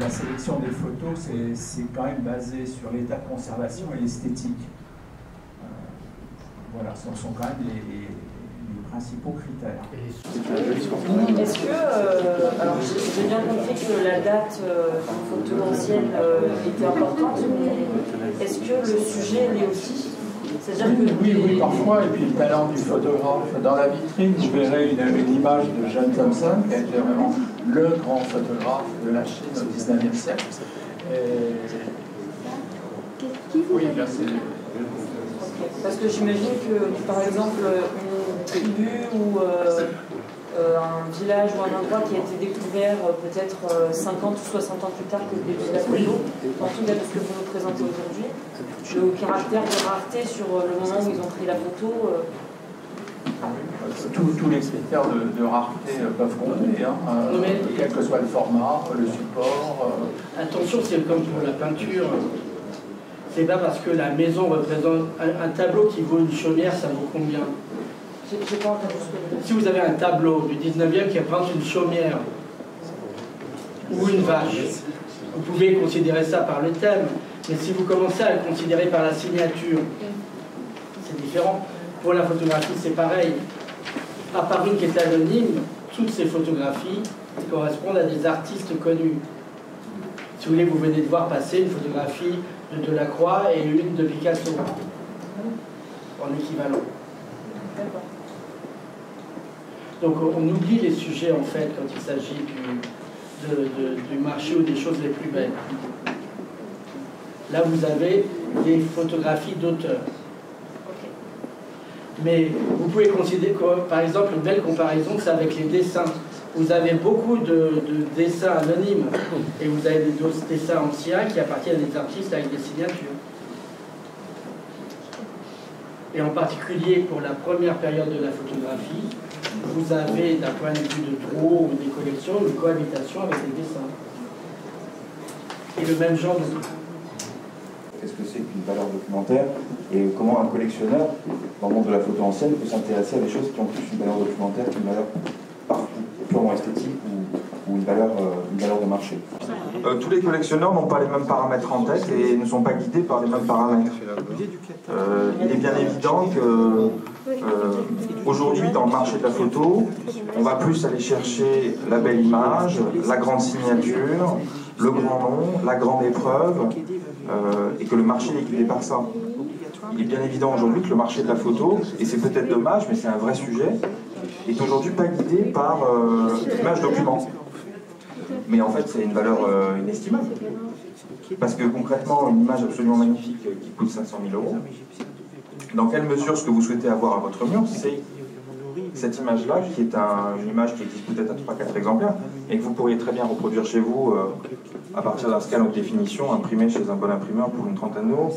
la sélection des photos, c'est quand même basé sur l'état de conservation et l'esthétique. Voilà, ce sont quand même les principaux critères. Est-ce que, alors j'ai bien compris que la date d'une photo ancienne était importante, mais est-ce que le sujet l'est aussi? Oui, parfois, et puis le talent du photographe. Dans la vitrine, je verrai une image de John Thompson, qui a été vraiment le grand photographe de la Chine au XIXe siècle. Oui, là c'est... Parce que j'imagine que, par exemple, une tribu ou un village ou un endroit qui a été découvert peut-être 50 ou 60 ans plus tard que le début de la photo, en tout cas de ce que vous nous présentez aujourd'hui, le caractère de rareté sur le moment où ils ont pris la photo. Tous les critères de rareté peuvent compter, quel que soit le format, le support. Attention, c'est comme pour la peinture. C'est pas parce que la maison représente un tableau qui vaut une chaumière, ça vaut combien? J'ai pas entendu ce que vous dites. Si vous avez un tableau du 19e qui représente une chaumière ou une vache, vous pouvez considérer ça par le thème, mais si vous commencez à le considérer par la signature, c'est différent. Pour la photographie, c'est pareil. À part une qui est anonyme, toutes ces photographies correspondent à des artistes connus. Si vous voulez, vous venez de voir passer une photographie de Delacroix et une de Picasso, en équivalent. Donc on oublie les sujets, en fait, quand il s'agit du marché ou des choses les plus belles. Là, vous avez des photographies d'auteurs. Mais vous pouvez considérer, par exemple, une belle comparaison, c'est avec les dessins. Vous avez beaucoup de dessins anonymes et vous avez d'autres dessins anciens qui appartiennent à des artistes avec des signatures. Et en particulier pour la première période de la photographie, vous avez, d'un point de vue de trop ou des collections, une cohabitation avec les dessins. Et le même genre de... Qu'est-ce que c'est qu'une valeur documentaire et comment un collectionneur, dans le monde de la photo ancienne, peut s'intéresser à des choses qui ont plus une valeur documentaire qu'une valeur purement esthétique ou une valeur de marché. Tous les collectionneurs n'ont pas les mêmes paramètres en tête et ne sont pas guidés par les mêmes paramètres. Il est bien évident que aujourd'hui, dans le marché de la photo, on va plus aller chercher la belle image, la grande signature, le grand nom, la grande épreuve, et que le marché est guidé par ça. Il est bien évident aujourd'hui que le marché de la photo, et c'est peut-être dommage, mais c'est un vrai sujet, est aujourd'hui pas guidé par l'image document. Mais en fait, c'est une valeur inestimable. Parce que concrètement, une image absolument magnifique qui coûte 500 000 €, dans quelle mesure ce que vous souhaitez avoir à votre mur, c'est cette image-là, qui est une image qui existe peut-être à 3-4 exemplaires, et que vous pourriez très bien reproduire chez vous à partir d'un scan haute définition, imprimé chez un bon imprimeur pour une trentaine d'euros.